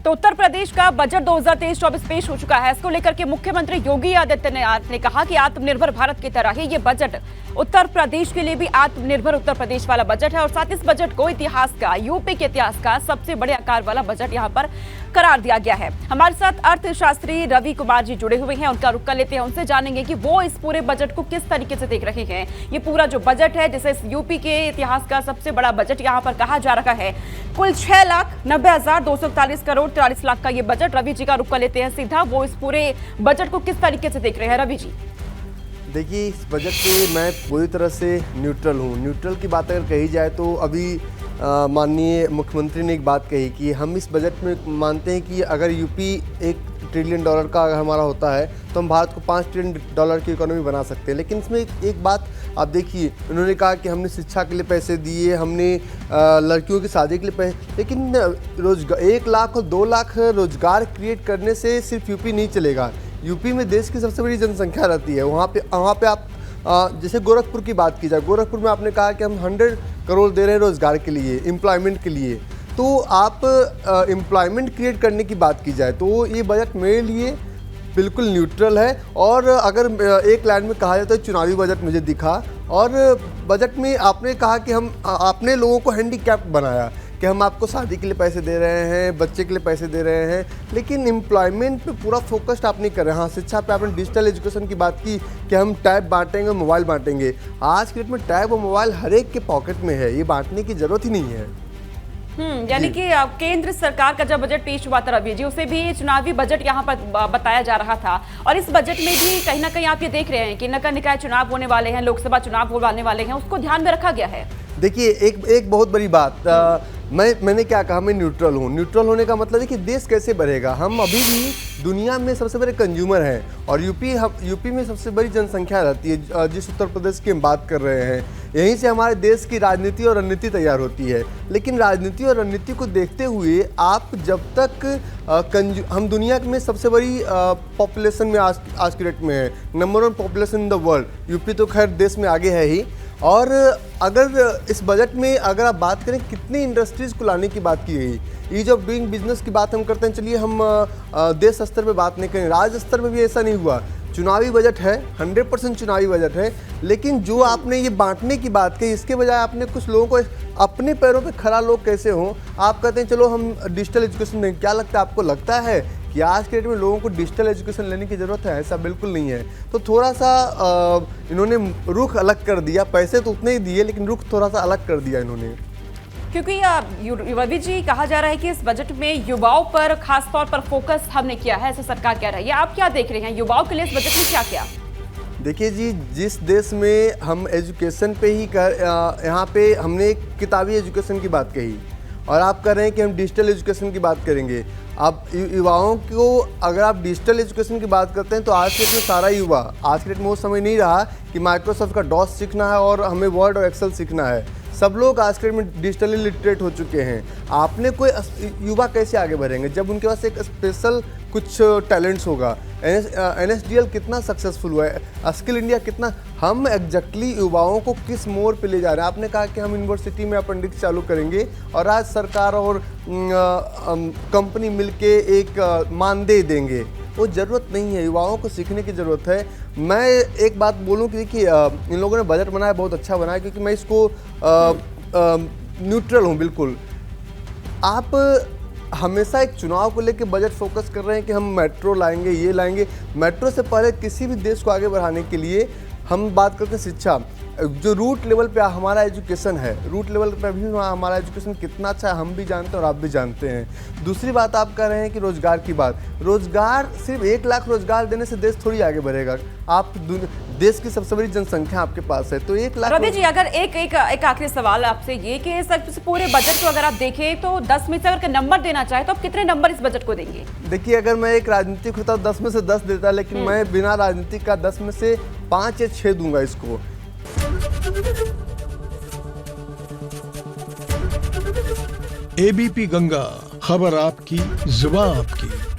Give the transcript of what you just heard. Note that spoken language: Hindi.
तो उत्तर प्रदेश का बजट 2023-24 पेश हो चुका है। इसको लेकर के मुख्यमंत्री योगी आदित्यनाथ ने कहा कि आत्मनिर्भर भारत की तरह ही ये बजट उत्तर प्रदेश के लिए भी आत्मनिर्भर उत्तर प्रदेश वाला बजट है और साथ इस बजट को इतिहास का, यूपी के इतिहास का सबसे बड़े आकार वाला बजट यहाँ पर करार दिया गया है। हमारे साथ अर्थशास्त्री रवि कुमार जी जुड़े हुए हैं, उनका रुख कर लेते हैं, उनसे जानेंगे कि वो इस पूरे बजट को किस तरीके से देख रहे हैं। ये पूरा जो बजट है, जिसे यूपी के इतिहास का सबसे बड़ा बजट यहाँ पर कहा जा रहा है, कुल 6,90,241 करोड़ 43 लाख का ये बजट। रवि जी का रुख कर लेते हैं सीधा, वो इस पूरे बजट को किस तरीके से देख रहे हैं। रवि जी, देखिए, इस बजट पे मैं पूरी तरह से न्यूट्रल हूँ। न्यूट्रल की बात अगर कही जाए तो अभी माननीय मुख्यमंत्री ने एक बात कही कि हम इस बजट में मानते हैं कि अगर यूपी $1 ट्रिलियन का अगर हमारा होता है तो हम भारत को $5 ट्रिलियन की इकोनॉमी बना सकते हैं। लेकिन इसमें एक बात आप देखिए, उन्होंने कहा कि हमने शिक्षा के लिए पैसे दिए, हमने लड़कियों की शादी के लिए पैसे, लेकिन रोजगार 1 लाख और 2 लाख रोजगार क्रिएट करने से सिर्फ यूपी नहीं चलेगा। यूपी में देश की सबसे बड़ी जनसंख्या रहती है। वहाँ पे आप जैसे गोरखपुर की बात की जाए, गोरखपुर में आपने कहा कि हम 100 करोड़ दे रहे हैं रोजगार के लिए, एम्प्लॉयमेंट के लिए। तो आप एम्प्लॉयमेंट क्रिएट करने की बात की जाए तो ये बजट मेरे लिए बिल्कुल न्यूट्रल है। और अगर एक लाइन में कहा जाए तो चुनावी बजट मुझे दिखा। और बजट में आपने कहा कि हम आपने लोगों को हैंडीकैप्ड बनाया कि हम आपको शादी के लिए पैसे दे रहे हैं, बच्चे के लिए पैसे दे रहे हैं, लेकिन एम्प्लॉयमेंट पे पूरा फोकस्ड आप नहीं कर रहे हैं। हाँ, शिक्षा पे आपने डिजिटल एजुकेशन की बात की कि हम टैब बांटेंगे, मोबाइल बांटेंगे। आज के डेट में टैब और मोबाइल हर एक के पॉकेट में है, ये बांटने की जरूरत ही नहीं है। यानी कि केंद्र सरकार का जब बजट पेश हुआ था रवि जी, उसे भी चुनावी बजट यहाँ पर बताया जा रहा था। और इस बजट में भी कहीं ना कहीं आप ये देख रहे हैं कि नगर निकाय चुनाव होने वाले हैं, लोकसभा चुनाव होने वाले हैं, उसको ध्यान में रखा गया है। देखिए, एक बहुत बड़ी बात, मैंने क्या कहा, मैं न्यूट्रल हूँ। न्यूट्रल होने का मतलब है कि देश कैसे बढ़ेगा। हम अभी भी दुनिया में सबसे बड़े कंज्यूमर हैं और यूपी में सबसे बड़ी जनसंख्या रहती है। जिस उत्तर प्रदेश की हम बात कर रहे हैं, यहीं से हमारे देश की राजनीति और रणनीति तैयार होती है। लेकिन राजनीति और रणनीति को देखते हुए आप जब तक हम दुनिया में सबसे बड़ी पॉपुलेशन में आज के डेट में है, number 1 population in the world. UP तो खैर देश में आगे है ही। और अगर इस बजट में अगर आप बात करें कितनी इंडस्ट्रीज़ को लाने की बात की गई, ईज ऑफ डूइंग बिजनेस की बात हम करते हैं। चलिए हम देश स्तर पे बात नहीं करें, राज्य स्तर पे भी ऐसा नहीं हुआ। चुनावी बजट है, 100% चुनावी बजट है, लेकिन जो आपने ये बांटने की बात की, इसके बजाय आपने कुछ लोगों को अपने पैरों पे खड़ा लोग कैसे हों, आप कहते हैं चलो हम डिजिटल एजुकेशन दें। क्या लगता है आपको, लगता है कि आज के डेट में लोगों को डिजिटल एजुकेशन लेने की ज़रूरत है? ऐसा बिल्कुल नहीं है। तो थोड़ा सा इन्होंने रुख अलग कर दिया। पैसे तो उतने ही दिए लेकिन रुख थोड़ा सा अलग कर दिया इन्होंने। क्योंकि रवि जी, कहा जा रहा है कि इस बजट में युवाओं पर खास तौर पर फोकस हमने किया है, ऐसा सरकार कह रही है। आप क्या देख रहे हैं, युवाओं के लिए इस बजट में क्या किया? देखिए जी, जिस देश में हम एजुकेशन पे ही यहाँ पे हमने किताबी एजुकेशन की बात कही और आप कह रहे हैं कि हम डिजिटल एजुकेशन की बात करेंगे। आप युवाओं को अगर आप डिजिटल एजुकेशन की बात करते हैं तो आज के डेट में सारा युवा, आज के डेट में वो समय नहीं रहा कि माइक्रोसॉफ्ट का डॉस सीखना है और हमें वर्ड और एक्सेल सीखना है। सब लोग आज के डेट में डिजिटली लिटरेट हो चुके हैं। आपने कोई युवा कैसे आगे बढ़ेंगे जब उनके पास एक स्पेशल कुछ टैलेंट्स होगा। NSDL कितना सक्सेसफुल हुआ है, स्किल इंडिया कितना, हम एग्जैक्टली युवाओं को किस मोड़ पे ले जा रहे हैं। आपने कहा कि हम यूनिवर्सिटी में अपेंडिक्स चालू करेंगे और आज सरकार और कंपनी मिलके एक मानदेय देंगे, वो ज़रूरत नहीं है। युवाओं को सीखने की ज़रूरत है। मैं एक बात बोलूं कि देखिए, इन लोगों ने बजट बनाया, बहुत अच्छा बनाया, क्योंकि मैं इसको न्यूट्रल हूं बिल्कुल। आप हमेशा एक चुनाव को लेकर बजट फोकस कर रहे हैं कि हम मेट्रो लाएंगे, ये लाएंगे। मेट्रो से पहले किसी भी देश को आगे बढ़ाने के लिए हम बात करते हैं शिक्षा। जो रूट लेवल पे हमारा एजुकेशन है, रूट लेवल पे भी हमारा एजुकेशन कितना अच्छा है हम भी जानते हैं और आप भी जानते हैं। दूसरी बात, आप कह रहे हैं कि रोजगार की बात, रोजगार सिर्फ 1 लाख रोजगार देने से देश थोड़ी आगे बढ़ेगा। आप देश की सबसे बड़ी जनसंख्या आपके पास है, तो 1 लाख। रवि जी, अगर एक आखिरी सवाल आपसे ये कि इस पूरे बजट को अगर आप देखें तो 10 में से अगर नंबर देना चाहे तो आप कितने नंबर इस बजट को देंगे? देखिए, अगर मैं एक राजनीतिक होता 10 में से 10 देता, लेकिन मैं बिना राजनीति का 10 में से 5 या 6 दूंगा इसको। एबीपी गंगा, खबर आपकी, जुबान आपकी।